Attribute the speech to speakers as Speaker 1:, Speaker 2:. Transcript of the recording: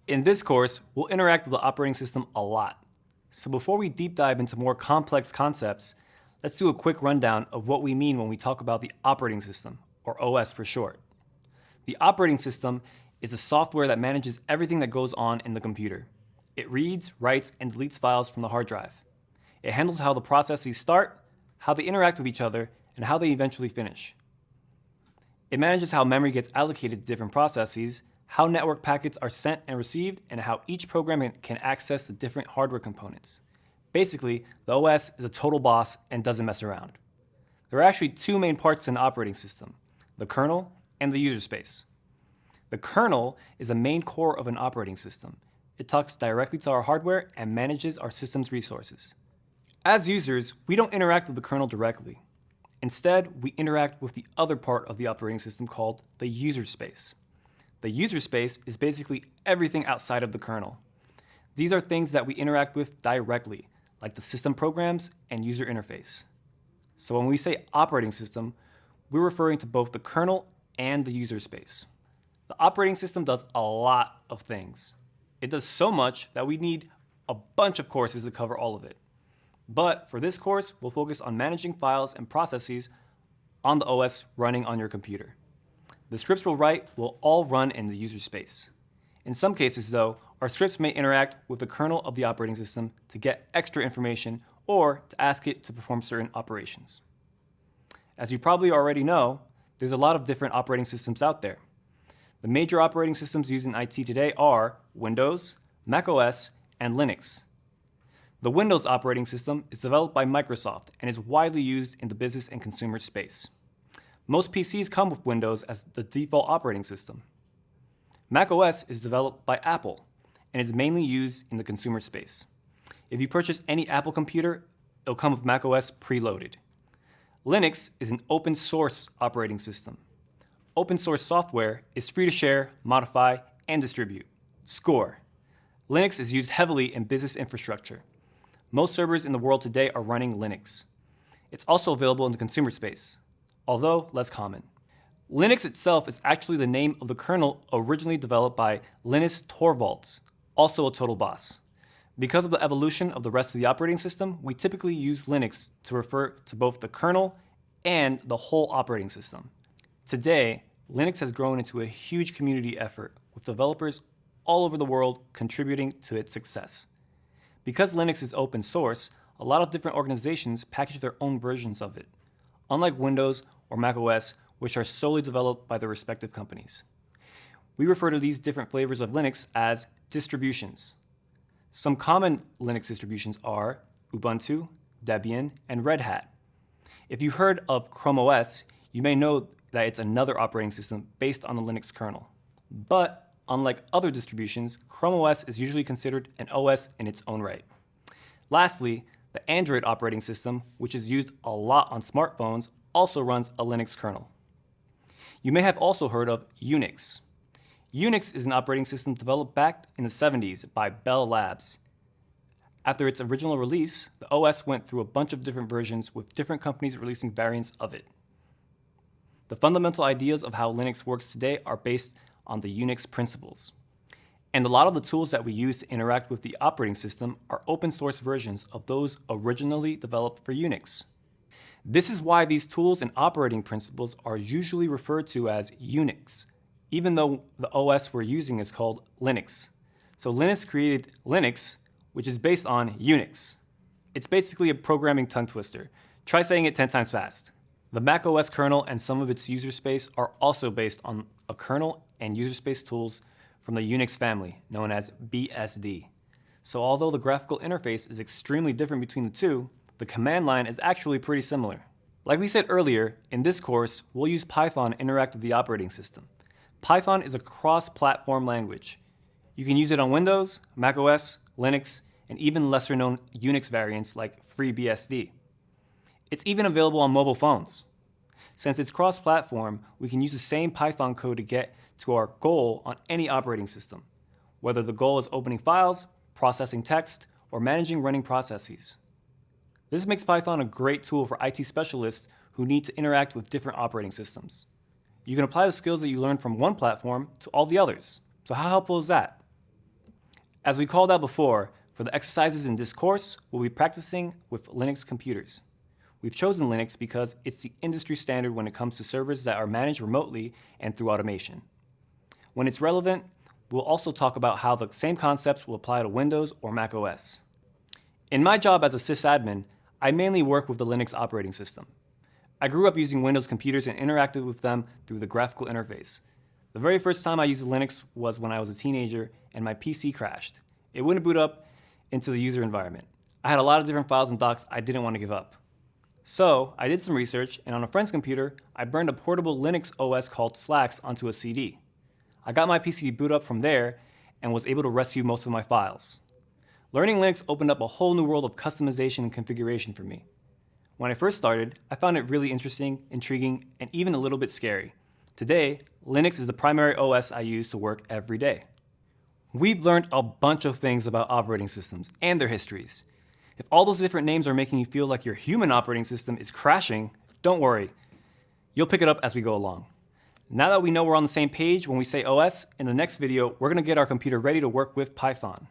Speaker 1: In this course, we'll interact with the operating system a lot. So before we deep dive into more complex concepts, let's do a quick rundown of what we mean when we talk about the operating system, or OS for short. The operating system is the software that manages everything that goes on in the computer. It reads, writes, and deletes files from the hard drive. It handles how the processes start, how they interact with each other, and how they eventually finish. It manages how memory gets allocated to different processes, how network packets are sent and received, and how each program can access the different hardware components. Basically, the OS is a total boss and doesn't mess around. There are actually two main parts to an operating system, the kernel and the user space. The kernel is the main core of an operating system. It talks directly to our hardware and manages our system's resources. As users, we don't interact with the kernel directly. Instead, we interact with the other part of the operating system called the user space. The user space is basically everything outside of the kernel. These are things that we interact with directly, like the system programs and user interface. So when we say operating system, we're referring to both the kernel and the user space. The operating system does a lot of things. It does so much that we need a bunch of courses to cover all of it. But for this course, we'll focus on managing files and processes on the OS running on your computer. The scripts we'll write will all run in the user space. In some cases, though, our scripts may interact with the kernel of the operating system to get extra information or to ask it to perform certain operations. As you probably already know, there's a lot of different operating systems out there. The major operating systems used in IT today are Windows, macOS, and Linux. The Windows operating system is developed by Microsoft and is widely used in the business and consumer space. Most PCs come with Windows as the default operating system. macOS is developed by Apple and is mainly used in the consumer space. If you purchase any Apple computer, it'll come with macOS preloaded. Linux is an open source operating system. Open source software is free to share, modify, and distribute. Score. Linux is used heavily in business infrastructure. Most servers in the world today are running Linux. It's also available in the consumer space, although less common. Linux itself is actually the name of the kernel originally developed by Linus Torvalds, also a total boss. Because of the evolution of the rest of the operating system, we typically use Linux to refer to both the kernel and the whole operating system. Today, Linux has grown into a huge community effort with developers all over the world contributing to its success. Because Linux is open source, a lot of different organizations package their own versions of it, unlike Windows or macOS, which are solely developed by their respective companies. We refer to these different flavors of Linux as distributions. Some common Linux distributions are Ubuntu, Debian, and Red Hat. If you've heard of Chrome OS, you may know that it's another operating system based on the Linux kernel. But unlike other distributions, Chrome OS is usually considered an OS in its own right. Lastly, the Android operating system, which is used a lot on smartphones, also runs a Linux kernel. You may have also heard of Unix. Unix is an operating system developed back in the 70s by Bell Labs. After its original release, the OS went through a bunch of different versions with different companies releasing variants of it. The fundamental ideas of how Linux works today are based on the Unix principles. And a lot of the tools that we use to interact with the operating system are open source versions of those originally developed for Unix. This is why these tools and operating principles are usually referred to as Unix, even though the OS we're using is called Linux. So Linus created Linux, which is based on Unix. It's basically a programming tongue twister. Try saying it 10 times fast. The macOS kernel and some of its user space are also based on a kernel and user space tools from the Unix family, known as BSD. So although the graphical interface is extremely different between the two, the command line is actually pretty similar. Like we said earlier, in this course, we'll use Python to interact with the operating system. Python is a cross-platform language. You can use it on Windows, macOS, Linux, and even lesser-known Unix variants like FreeBSD. It's even available on mobile phones. Since it's cross-platform, we can use the same Python code to get to our goal on any operating system, whether the goal is opening files, processing text, or managing running processes. This makes Python a great tool for IT specialists who need to interact with different operating systems. You can apply the skills that you learn from one platform to all the others. So how helpful is that? As we called out before, for the exercises in this course, we'll be practicing with Linux computers. We've chosen Linux because it's the industry standard when it comes to servers that are managed remotely and through automation. When it's relevant, we'll also talk about how the same concepts will apply to Windows or Mac OS. In my job as a sysadmin, I mainly work with the Linux operating system. I grew up using Windows computers and interacted with them through the graphical interface. The very first time I used Linux was when I was a teenager and my PC crashed. It wouldn't boot up into the user environment. I had a lot of different files and docs I didn't want to give up. So I did some research, and on a friend's computer, I burned a portable Linux OS called Slacks onto a CD. I got my PC to boot up from there and was able to rescue most of my files. Learning Linux opened up a whole new world of customization and configuration for me. When I first started, I found it really interesting, intriguing, and even a little bit scary. Today, Linux is the primary OS I use to work every day. We've learned a bunch of things about operating systems and their histories. If all those different names are making you feel like your human operating system is crashing, don't worry. You'll pick it up as we go along. Now that we know we're on the same page when we say OS, in the next video, we're going to get our computer ready to work with Python.